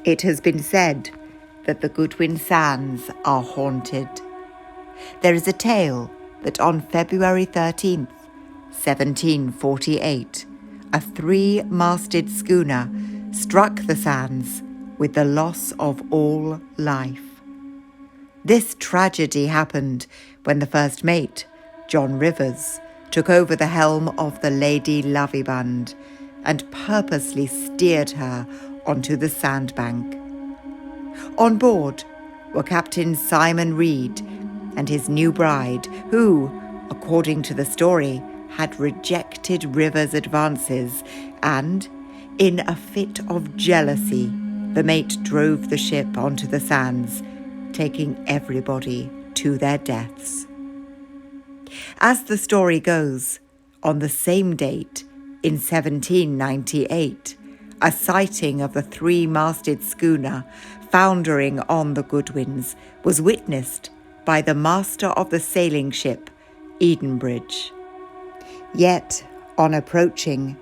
It has been said that the Goodwin Sands are haunted. There is a tale that on February 13th, 1748, a three-masted schooner struck the sands with the loss of all life. This tragedy happened when the first mate, John Rivers, took over the helm of the Lady Lovibond and purposely steered her onto the sandbank. On board were Captain Simon Reed and his new bride, who, according to the story, had rejected Rivers' advances, and, in a fit of jealousy, the mate drove the ship onto the sands, taking everybody to their deaths. As the story goes, on the same date, in 1798, a sighting of the three-masted schooner foundering on the Goodwins was witnessed by the master of the sailing ship, Edenbridge. Yet, on approaching,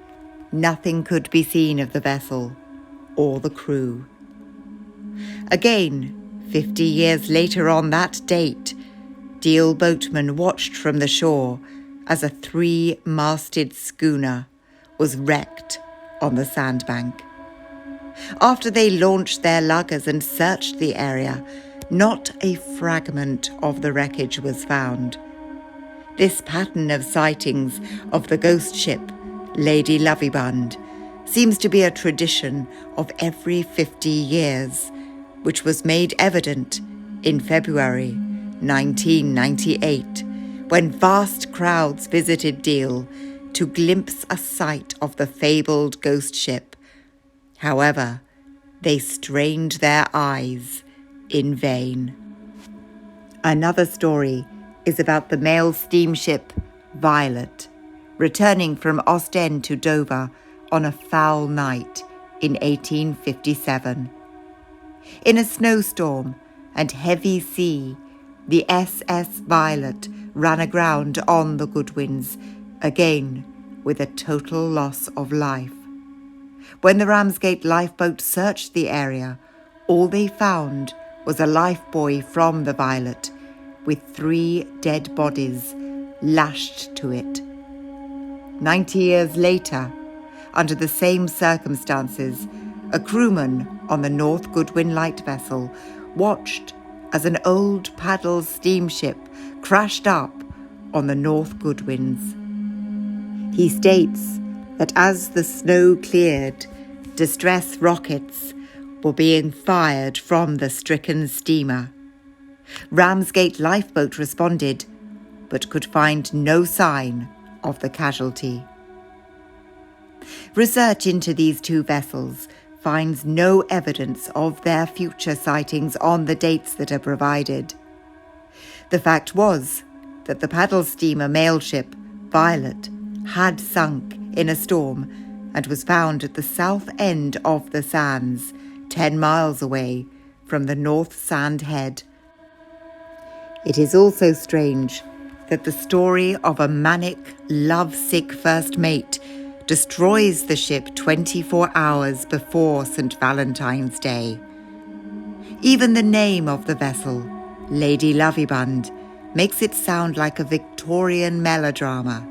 nothing could be seen of the vessel or the crew. Again, 50 years later on that date, Deal boatmen watched from the shore as a three-masted schooner was wrecked on the sandbank. After they launched their luggers and searched the area, not a fragment of the wreckage was found. This pattern of sightings of the ghost ship, Lady Lovibond, seems to be a tradition of every 50 years, which was made evident in February 1998, when vast crowds visited Deal to glimpse a sight of the fabled ghost ship. However, they strained their eyes in vain. Another story is about the mail steamship Violet, returning from Ostend to Dover on a foul night in 1857. In a snowstorm and heavy sea, the SS Violet ran aground on the Goodwins, again with a total loss of life. When the Ramsgate lifeboat searched the area, all they found was a lifebuoy from the Violet, with 3 dead bodies lashed to it. 90 years later, under the same circumstances, a crewman on the North Goodwin light vessel watched as an old paddle steamship crashed up on the North Goodwins. He states that as the snow cleared, distress rockets were being fired from the stricken steamer. Ramsgate lifeboat responded, but could find no sign of the casualty. Research into these 2 vessels finds no evidence of their future sightings on the dates that are provided. The fact was that the paddle steamer mail ship Violet had sunk in a storm and was found at the south end of the sands, 10 miles away from the North Sand Head. It is also strange that the story of a manic, love-sick first mate destroys the ship 24 hours before St. Valentine's Day. Even the name of the vessel, Lady Lovibond, makes it sound like a Victorian melodrama.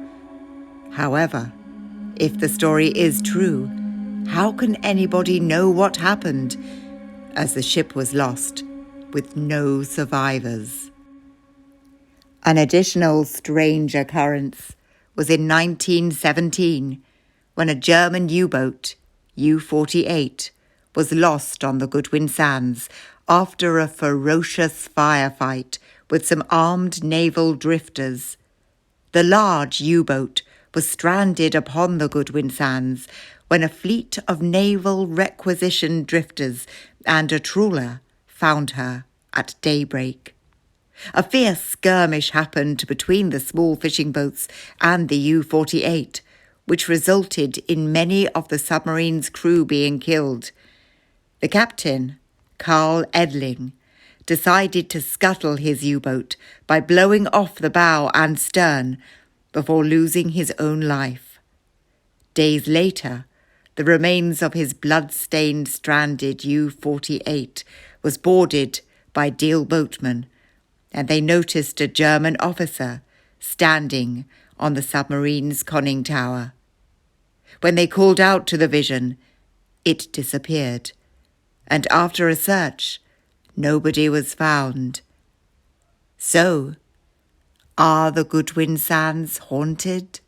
However, if the story is true, how can anybody know what happened, as the ship was lost with no survivors? An additional strange occurrence was in 1917, when a German U-boat, U-48, was lost on the Goodwin Sands after a ferocious firefight with some armed naval drifters. The large U-boat was stranded upon the Goodwin Sands when a fleet of naval requisition drifters and a trawler found her at daybreak. A fierce skirmish happened between the small fishing boats and the U-48, which resulted in many of the submarine's crew being killed. The captain, Carl Edling, decided to scuttle his U-boat by blowing off the bow and stern before losing his own life. Days later, the remains of his blood-stained stranded U-48 was boarded by Deal boatmen, and they noticed a German officer standing on the submarine's conning tower. When they called out to the vision, it disappeared, and after a search, nobody was found. So, are the Goodwin Sands haunted?